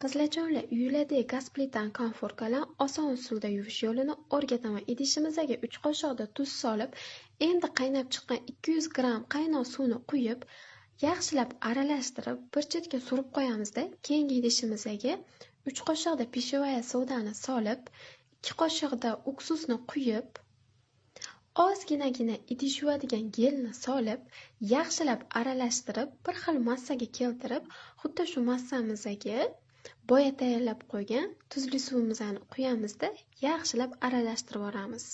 Qizlarjonlar, uylarda gaz plitani konforkalan oson usulda yuvish yo'lini o'rgataman. Idishimizga 3 qoshiqda tuz solib, endi qaynab chiqqan 200 gramm qaynoq suvni quyib, yaxshilab aralashtirib, bir chetga surib qo'yamizda. Keyingi idishimizga 3 qoshiqda pishivoya sodani solib, 2 qoshiqda uksusni quyib, ozginagina idish yuvadigan gelni solib, yaxshilab aralashtirib, bir xil massaga keltirib, xuddi shu massamizga boya tayyorlab qo'ygan tuzli suvimizni quyamizda, yaxshilab aralashtirib yoramiz.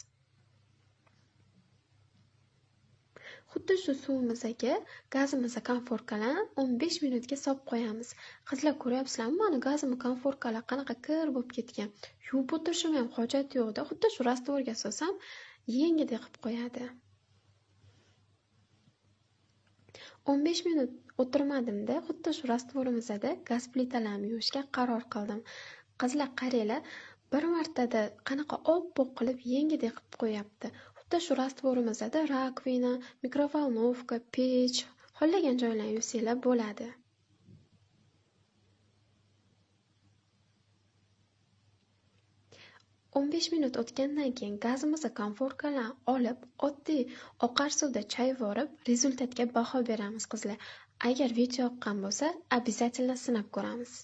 Xuddi shu suvimizga gazimizni konforkalan 15 minutga solib qo'yamiz. Qizlar, ko'ryapsizlarmi, mani gazimni konforkalar qanaqa kir bo'lib ketgan. Yuvib o'tirishim ham hojat yo'qda. Xuddi shu rastvorga solsam, yengidek qilib qo'yadi. 15 minut o'tirmadimda, xuddi shu rastvorimizda gaz plitalarini yuvishga qaror qildim. Qizlar, qaranglar, bir martada qanaqa oppoq qilib yengidek qilib qo'yapti. Xuddi shu rastvorimizda rakvina, mikrovolnovka, pech, xohlagan joylarni yuvsanglar bo'ladi. o'n 15 minut o'tgandan keyin gazimizni konforkalan olib, oddiy oqar suvda chayvorib, rezultatga baho beramiz, qizlar. Agar video yoqqan bo'lsa, обязательно sinab ko'ramiz.